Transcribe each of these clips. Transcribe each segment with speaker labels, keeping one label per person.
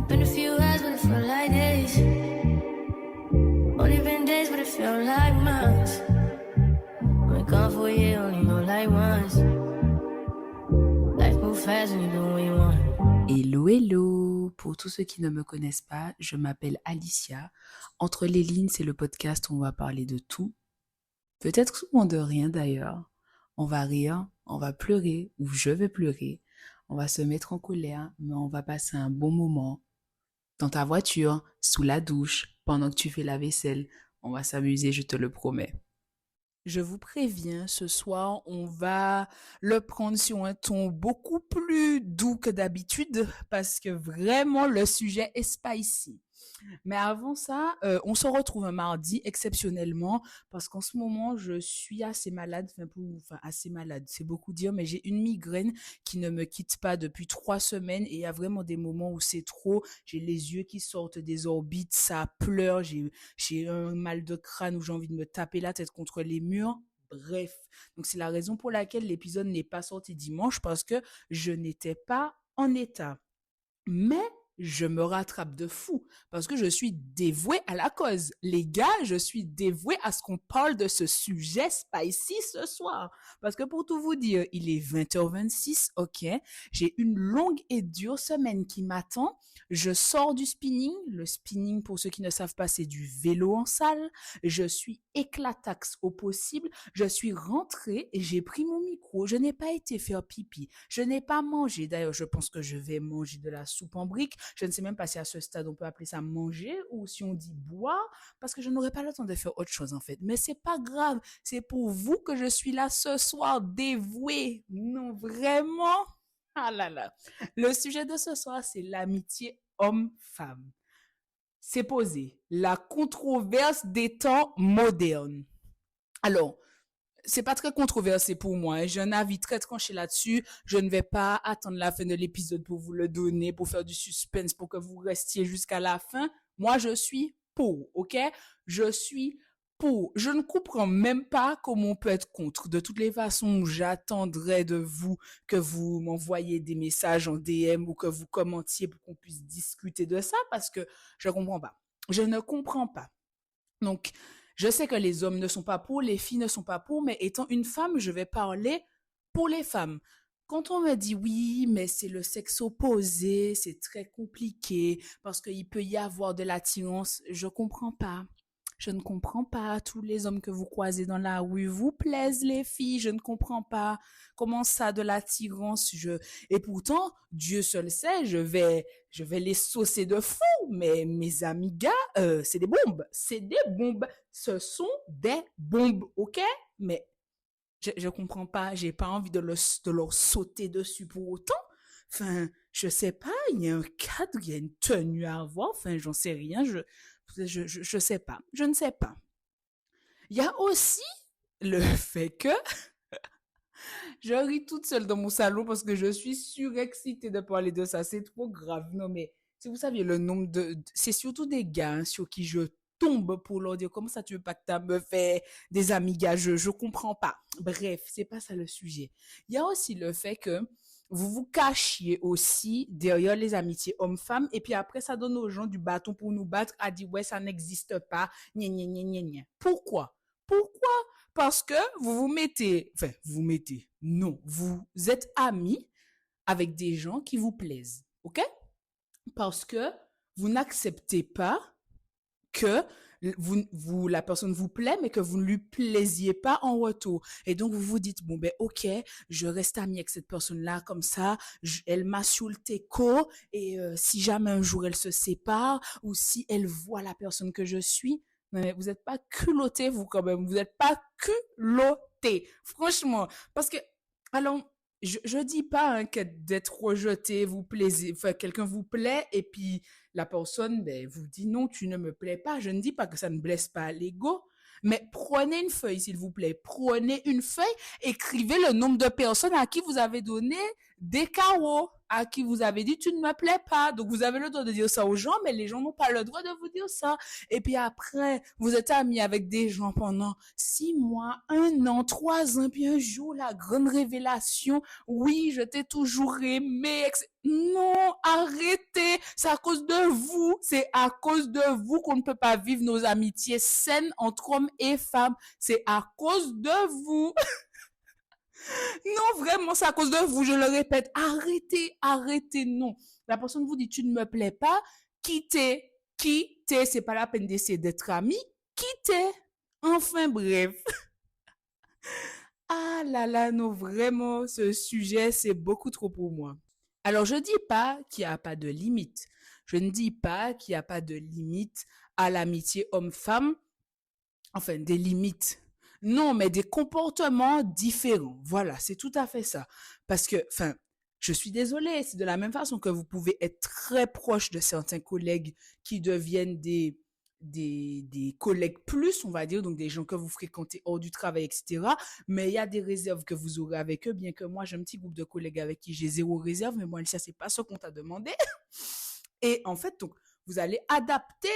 Speaker 1: Been a few hours, but it felt like days. Only been days, but it felt like months. Been gone for a year, only know like once. Life move fast when you do what you want.
Speaker 2: Hello, hello! Pour tous ceux qui ne me connaissent pas, je m'appelle Alicia. Entre les lignes, c'est le podcast où on va parler de tout. Peut-être souvent de rien d'ailleurs. On va rire, on va pleurer, ou je vais pleurer. On va se mettre en colère, mais on va passer un bon moment. Dans ta voiture, sous la douche, pendant que tu fais la vaisselle. On va s'amuser, je te le promets. Je vous préviens, ce soir, on va le prendre sur un ton beaucoup plus doux que d'habitude parce que vraiment, le sujet est spicy. Mais avant ça, on se retrouve un mardi exceptionnellement parce qu'en ce moment, je suis assez malade, assez malade, c'est beaucoup dire, mais j'ai une migraine qui ne me quitte pas depuis 3 semaines et il y a vraiment des moments où c'est trop, j'ai les yeux qui sortent des orbites, ça pleure, j'ai un mal de crâne où j'ai envie de me taper la tête contre les murs. Bref, donc c'est la raison pour laquelle l'épisode n'est pas sorti dimanche parce que je n'étais pas en état. Mais je me rattrape de fou parce que je suis dévouée à la cause. Les gars, je suis dévouée à ce qu'on parle de ce sujet spicy ce soir. Parce que pour tout vous dire, il est 20h26, ok. J'ai une longue et dure semaine qui m'attend. Je sors du spinning. Le spinning, pour ceux qui ne savent pas, c'est du vélo en salle. Je suis éclataxe au possible. Je suis rentrée et j'ai pris mon micro. Je n'ai pas été faire pipi. Je n'ai pas mangé. D'ailleurs, je pense que je vais manger de la soupe en briques. Je ne sais même pas si à ce stade on peut appeler ça manger ou si on dit boire parce que je n'aurai pas le temps de faire autre chose en fait. Mais c'est pas grave, c'est pour vous que je suis là ce soir dévouée. Non, vraiment. Ah là là. Le sujet de ce soir, c'est l'amitié homme-femme. C'est posé. La controverse des temps modernes. Alors, c'est pas très controversé pour moi. J'ai un avis très tranché là-dessus. Je ne vais pas attendre la fin de l'épisode pour vous le donner, pour faire du suspense, pour que vous restiez jusqu'à la fin. Moi, je suis pour, ok? Je suis pour. Je ne comprends même pas comment on peut être contre. De toutes les façons, j'attendrai de vous que vous m'envoyiez des messages en DM ou que vous commentiez pour qu'on puisse discuter de ça parce que je comprends pas. Je ne comprends pas. Donc, je sais que les hommes ne sont pas pour, les filles ne sont pas pour, mais étant une femme, je vais parler pour les femmes. Quand on me dit oui, mais c'est le sexe opposé, c'est très compliqué parce qu'il peut y avoir de l'attirance, je comprends pas. Je ne comprends pas. Tous les hommes que vous croisez dans la rue vous plaisent, les filles. Je ne comprends pas. Comment ça, de l'attirance? Et pourtant, Dieu seul sait, je vais les saucer de fou. Mais mes amis gars, c'est des bombes. C'est des bombes. Ce sont des bombes, ok? Mais je comprends pas. J'ai pas envie de leur sauter dessus pour autant. Enfin, je sais pas. Il y a un cadre, il y a une tenue à avoir. Enfin, j'en sais rien. Je sais pas. Je ne sais pas. Il y a aussi le fait que je ris toute seule dans mon salon parce que je suis surexcitée de parler de ça. C'est trop grave. Non, mais si vous saviez le nombre c'est surtout des gars hein, sur qui je tombe pour leur dire comment ça tu veux pas que tu me fait des amis gars. Je comprends pas. Bref, c'est pas ça le sujet. Il y a aussi le fait que vous vous cachiez aussi derrière les amitiés hommes-femmes et puis après ça donne aux gens du bâton pour nous battre à dire ouais ça n'existe pas, gna gna gna gna gna. Pourquoi? Parce que non, vous êtes amis avec des gens qui vous plaisent, ok? Parce que vous n'acceptez pas que la personne vous plaît, mais que vous ne lui plaisiez pas en retour. Et donc, vous vous dites, bon, ben, ok, je reste amie avec cette personne-là, comme ça, elle m'a sous le téco, et si jamais un jour elle se sépare, ou si elle voit la personne que je suis, mais vous n'êtes pas culotté, vous, quand même. Vous n'êtes pas culotté. Franchement. Parce que, alors, je dis pas hein, que d'être rejeté vous plaisez, enfin quelqu'un vous plaît et puis la personne ben, vous dit non tu ne me plais pas. Je ne dis pas que ça ne blesse pas l'ego, mais prenez une feuille s'il vous plaît, prenez une feuille, écrivez le nombre de personnes à qui vous avez donné des carreaux, à qui vous avez dit tu ne me plais pas. Donc vous avez le droit de dire ça aux gens, mais les gens n'ont pas le droit de vous dire ça. Et puis après, vous êtes amis avec des gens pendant 6 mois, 1 an, 3 ans, puis un jour, la grande révélation, oui, je t'ai toujours aimé. Non, arrêtez. C'est à cause de vous. C'est à cause de vous qu'on ne peut pas vivre nos amitiés saines entre hommes et femmes. C'est à cause de vous. Non, vraiment, c'est à cause de vous. Je le répète. Arrêtez, arrêtez, non. La personne vous dit, tu ne me plais pas. Quittez, quittez. C'est pas la peine d'essayer d'être ami. Quittez. Enfin, bref. Ah là là, non, vraiment, ce sujet, c'est beaucoup trop pour moi. Alors, je dis pas qu'il n'y a pas de limite. Je ne dis pas qu'il n'y a pas de limite à l'amitié homme-femme. Enfin, des limites. Non, mais des comportements différents. Voilà, c'est tout à fait ça. Parce que, enfin, je suis désolée, c'est de la même façon que vous pouvez être très proche de certains collègues qui deviennent des collègues plus, on va dire, donc des gens que vous fréquentez hors du travail, etc. Mais il y a des réserves que vous aurez avec eux, bien que moi, j'ai un petit groupe de collègues avec qui j'ai zéro réserve, mais moi, ça, c'est pas ce qu'on t'a demandé. Et en fait, donc, vous allez adapter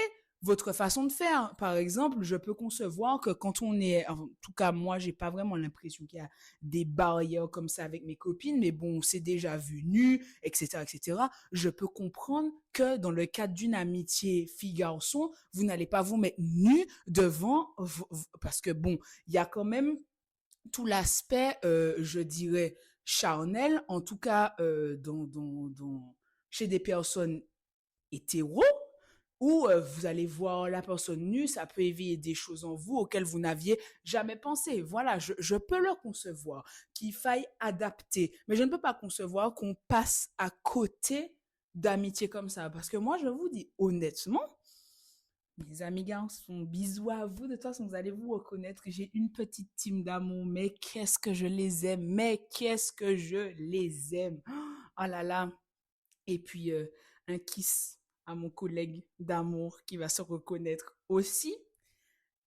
Speaker 2: votre façon de faire. Par exemple, je peux concevoir que quand on est, en tout cas, moi, j'ai pas vraiment l'impression qu'il y a des barrières comme ça avec mes copines, mais bon, on s'est déjà vu nu, etc., etc. Je peux comprendre que dans le cadre d'une amitié fille-garçon, vous n'allez pas vous mettre nu devant, parce que bon, il y a quand même tout l'aspect, je dirais, charnel, en tout cas, chez des personnes hétéro, où vous allez voir la personne nue, ça peut éveiller des choses en vous auxquelles vous n'aviez jamais pensé. Voilà, je peux le concevoir, qu'il faille adapter. Mais je ne peux pas concevoir qu'on passe à côté d'amitié comme ça. Parce que moi, je vous dis honnêtement, mes amis garçons, bisous à vous. De toute façon, vous allez vous reconnaître que j'ai une petite team d'amour. Mais qu'est-ce que je les aime. Mais qu'est-ce que je les aime. Oh là là. Et puis, un kiss à mon collègue d'amour qui va se reconnaître aussi.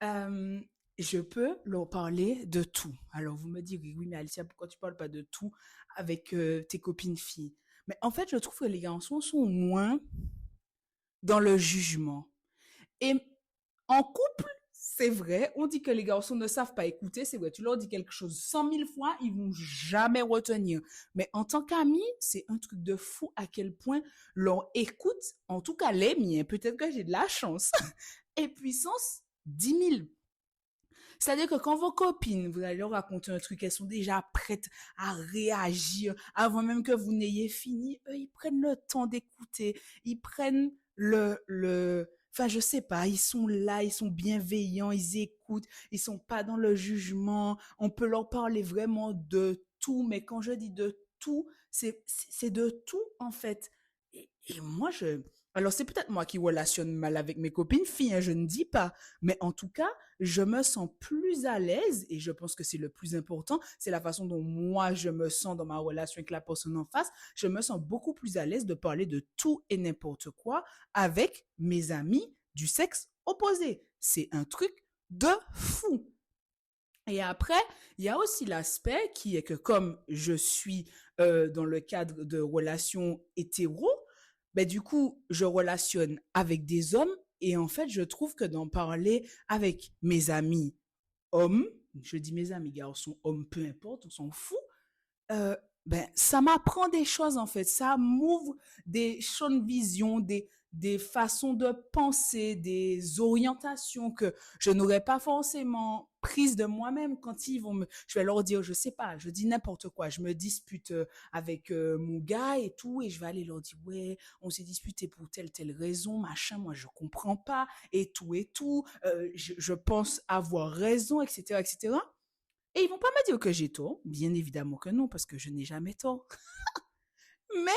Speaker 2: Euh, je peux leur parler de tout. Alors, vous me direz, oui, mais Alicia, pourquoi tu parles pas de tout avec tes copines filles? Mais en fait, je trouve que les garçons sont moins dans le jugement. Et en couple, c'est vrai, on dit que les garçons ne savent pas écouter, c'est vrai, tu leur dis quelque chose 100 000 fois, ils vont jamais retenir. Mais en tant qu'amis, c'est un truc de fou à quel point leur écoute, en tout cas les miens, peut-être que j'ai de la chance, est puissance 10 000. C'est-à-dire que quand vos copines, vous allez leur raconter un truc, elles sont déjà prêtes à réagir avant même que vous n'ayez fini. Eux, ils prennent le temps d'écouter. Ils prennent enfin, je sais pas, ils sont là, ils sont bienveillants, ils écoutent, ils sont pas dans le jugement. On peut leur parler vraiment de tout, mais quand je dis de tout, c'est de tout, en fait. Et moi, alors c'est peut-être moi qui relationne mal avec mes copines filles, hein, je ne dis pas. Mais en tout cas, je me sens plus à l'aise et je pense que c'est le plus important. C'est la façon dont moi je me sens dans ma relation avec la personne en face. Je me sens beaucoup plus à l'aise de parler de tout et n'importe quoi avec mes amis du sexe opposé. C'est un truc de fou. Et après, il y a aussi l'aspect qui est que comme je suis dans le cadre de relations hétéro, ben du coup, je relationne avec des hommes et en fait, je trouve que d'en parler avec mes amis hommes, je dis mes amis garçons, hommes, peu importe, on s'en fout, euh, ben, ça m'apprend des choses en fait. Ça m'ouvre des champs de vision, des façons de penser, des orientations que je n'aurais pas forcément prises de moi-même quand je vais leur dire, je sais pas, je dis n'importe quoi, je me dispute avec mon gars et tout, et je vais aller leur dire, ouais, on s'est disputé pour telle raison, machin, moi je comprends pas, et tout, je pense avoir raison, etc., etc. Et ils vont pas me dire que j'ai tort, bien évidemment que non, parce que je n'ai jamais tort. Mais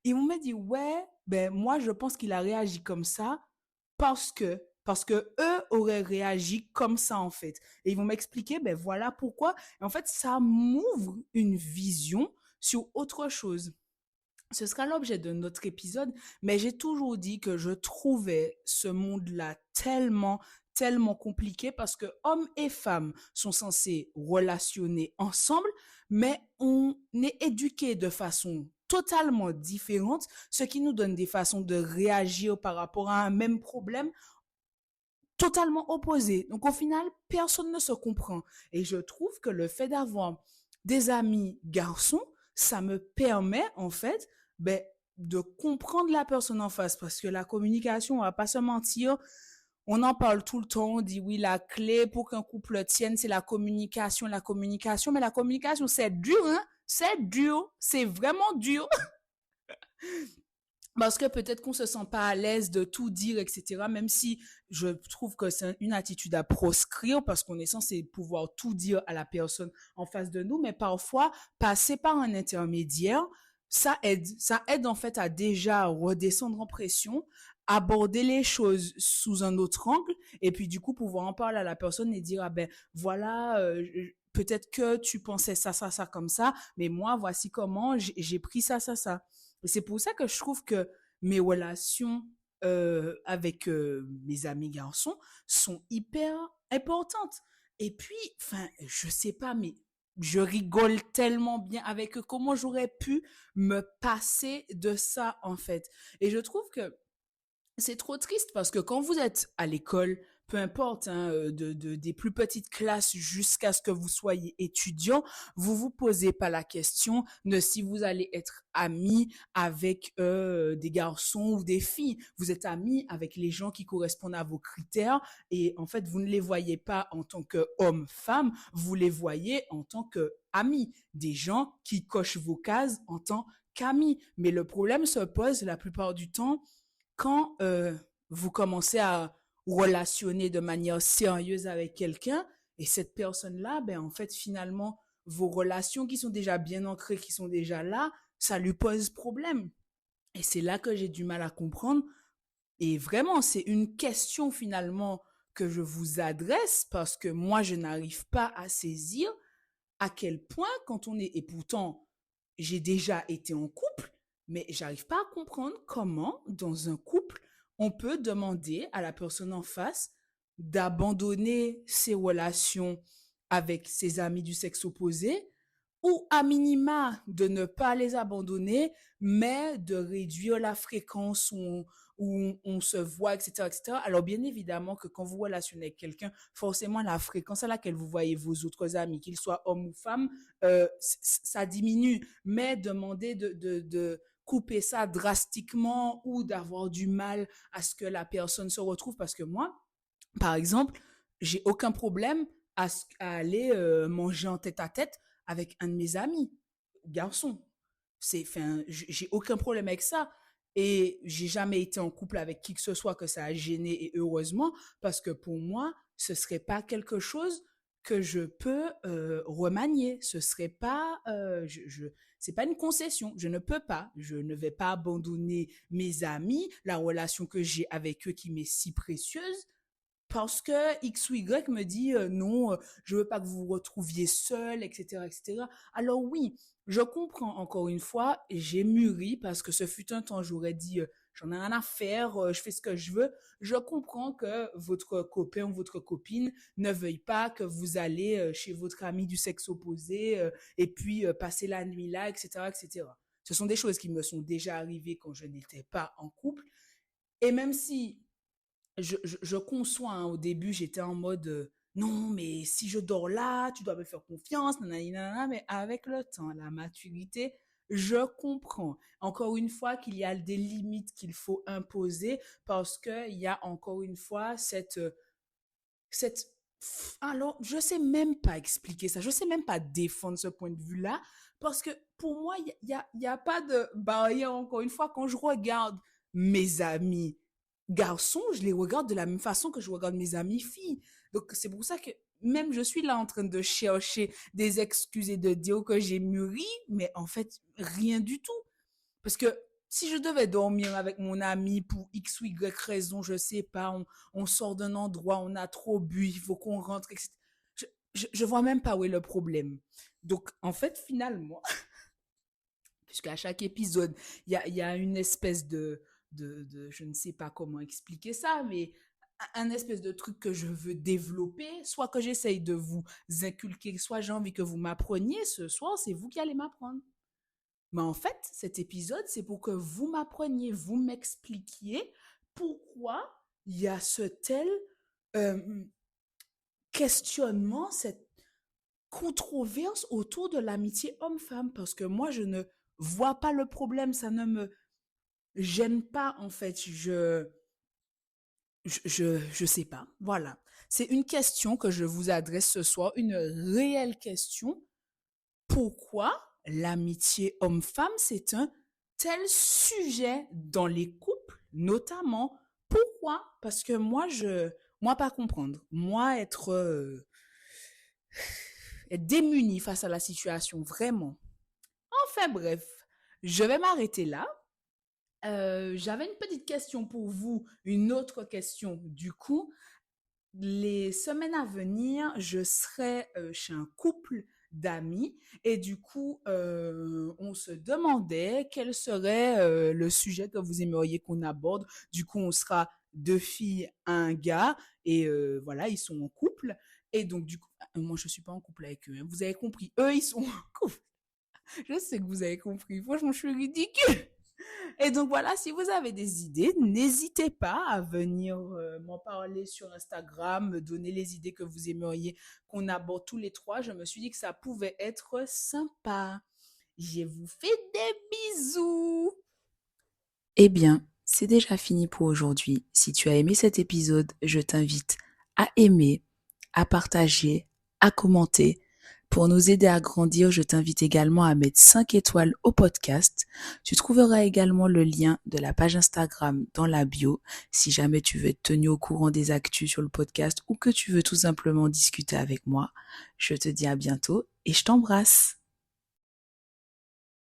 Speaker 2: ils vont me dire, ouais, ben moi je pense qu'il a réagi comme ça parce que eux auraient réagi comme ça en fait. Et ils vont m'expliquer, ben voilà pourquoi. Et en fait, ça m'ouvre une vision sur autre chose. Ce sera l'objet de notre épisode, mais j'ai toujours dit que je trouvais ce monde-là tellement compliqué parce que hommes et femmes sont censés relationner ensemble, mais on est éduqués de façon totalement différente, ce qui nous donne des façons de réagir par rapport à un même problème totalement opposées. Donc au final, personne ne se comprend. Et je trouve que le fait d'avoir des amis garçons, ça me permet en fait ben, de comprendre la personne en face, parce que la communication, on va pas se mentir, on en parle tout le temps, on dit oui, la clé pour qu'un couple tienne, c'est la communication, mais la communication, c'est dur, hein, c'est vraiment dur. Parce que peut-être qu'on se sent pas à l'aise de tout dire, etc. Même si je trouve que c'est une attitude à proscrire parce qu'on est censé pouvoir tout dire à la personne en face de nous. Mais parfois, passer par un intermédiaire, ça aide. Ça aide en fait à déjà redescendre en pression, aborder les choses sous un autre angle et puis du coup pouvoir en parler à la personne et dire, ah ben voilà, peut-être que tu pensais ça comme ça, mais moi, voici comment j'ai pris ça. Et c'est pour ça que je trouve que mes relations avec mes amis garçons sont hyper importantes. Et puis, enfin, je sais pas, mais je rigole tellement bien avec eux. Comment j'aurais pu me passer de ça, en fait? Et je trouve que c'est trop triste parce que quand vous êtes à l'école, peu importe, hein, des plus petites classes jusqu'à ce que vous soyez étudiant, vous vous posez pas la question de si vous allez être ami avec des garçons ou des filles. Vous êtes ami avec les gens qui correspondent à vos critères et en fait, vous ne les voyez pas en tant qu'homme, femme, vous les voyez en tant qu'amis, des gens qui cochent vos cases en tant qu'amis. Mais le problème se pose la plupart du temps quand vous commencez à relationner de manière sérieuse avec quelqu'un et cette personne-là, ben en fait finalement vos relations qui sont déjà bien ancrées, qui sont déjà là, ça lui pose problème. Et c'est là que j'ai du mal à comprendre. Et vraiment, c'est une question finalement que je vous adresse parce que moi, je n'arrive pas à saisir à quel point quand on est, et pourtant, j'ai déjà été en couple, mais j'arrive pas à comprendre comment, dans un couple, on peut demander à la personne en face d'abandonner ses relations avec ses amis du sexe opposé ou à minima de ne pas les abandonner, mais de réduire la fréquence où on se voit, etc., etc. Alors bien évidemment que quand vous relationnez avec quelqu'un, forcément la fréquence à laquelle vous voyez vos autres amis, qu'ils soient hommes ou femmes, ça diminue. Mais demander de couper ça drastiquement ou d'avoir du mal à ce que la personne se retrouve, parce que moi, par exemple, j'ai aucun problème à aller manger en tête à tête avec un de mes amis, garçon. Enfin, j'ai aucun problème avec ça. Et j'ai jamais été en couple avec qui que ce soit que ça a gêné et heureusement, parce que pour moi, ce serait pas quelque chose que je peux remanier. Ce serait pas, c'est pas une concession. Je ne peux pas. Je ne vais pas abandonner mes amis, la relation que j'ai avec eux qui m'est si précieuse parce que X ou Y me dit non, je veux pas que vous vous retrouviez seul, etc., etc. Alors oui, je comprends encore une fois, j'ai mûri parce que ce fut un temps, j'aurais dit j'en ai rien à faire, je fais ce que je veux. Je comprends que votre copain ou votre copine ne veuille pas que vous allez chez votre ami du sexe opposé et puis passer la nuit là, etc., etc. Ce sont des choses qui me sont déjà arrivées quand je n'étais pas en couple. Et même si je conçois, hein, au début, j'étais en mode non, mais si je dors là, tu dois me faire confiance, nanani, nanana, mais avec le temps, la maturité, je comprends. Encore une fois, qu'il y a des limites qu'il faut imposer parce qu'il y a encore une fois cette, alors, je sais même pas expliquer ça, je sais même pas défendre ce point de vue-là parce que pour moi, il y a pas de barrière, encore une fois, quand je regarde mes amis garçons, je les regarde de la même façon que je regarde mes amis filles. Donc, c'est pour ça que même je suis là en train de chercher des excuses et de dire que j'ai mûri, mais en fait, rien du tout. Parce que si je devais dormir avec mon ami pour X ou Y raison, je sais pas, on sort d'un endroit, on a trop bu, il faut qu'on rentre, etc. Je vois même pas où est le problème. Donc, en fait, finalement, puisqu'à chaque épisode, il y a une espèce je ne sais pas comment expliquer ça, mais un espèce de truc que je veux développer, soit que j'essaye de vous inculquer, soit j'ai envie que vous m'appreniez ce soir, c'est vous qui allez m'apprendre. Mais en fait, cet épisode, c'est pour que vous m'appreniez, vous m'expliquiez pourquoi il y a ce tel euh, questionnement, cette controverse autour de l'amitié homme-femme. Parce que moi, je ne vois pas le problème, ça ne me j'aime pas, en fait, je sais pas. Voilà. C'est une question que je vous adresse ce soir, une réelle question. Pourquoi l'amitié homme-femme, c'est un tel sujet dans les couples, notamment? Pourquoi? Parce que moi, pas comprendre. Moi, être démuni face à la situation, vraiment. Enfin bref, je vais m'arrêter là. J'avais une petite question pour vous, une autre question. Du coup, les semaines à venir, je serai chez un couple d'amis et du coup, on se demandait quel serait le sujet que vous aimeriez qu'on aborde. Du coup, on sera deux filles, un gars et voilà, ils sont en couple. Et donc, du coup, moi, je suis pas en couple avec eux, hein. Vous avez compris. Eux, ils sont en couple. Je sais que vous avez compris. Franchement, je suis ridicule. Et donc voilà, si vous avez des idées, n'hésitez pas à venir m'en parler sur Instagram, me donner les idées que vous aimeriez qu'on aborde tous les trois. Je me suis dit que ça pouvait être sympa. Je vous fais des bisous. Eh bien, c'est déjà fini pour aujourd'hui. Si tu as aimé cet épisode, je t'invite à aimer, à partager, à commenter. Pour nous aider à grandir, je t'invite également à mettre 5 étoiles au podcast. Tu trouveras également le lien de la page Instagram dans la bio si jamais tu veux être tenu au courant des actus sur le podcast ou que tu veux tout simplement discuter avec moi. Je te dis à bientôt et je t'embrasse.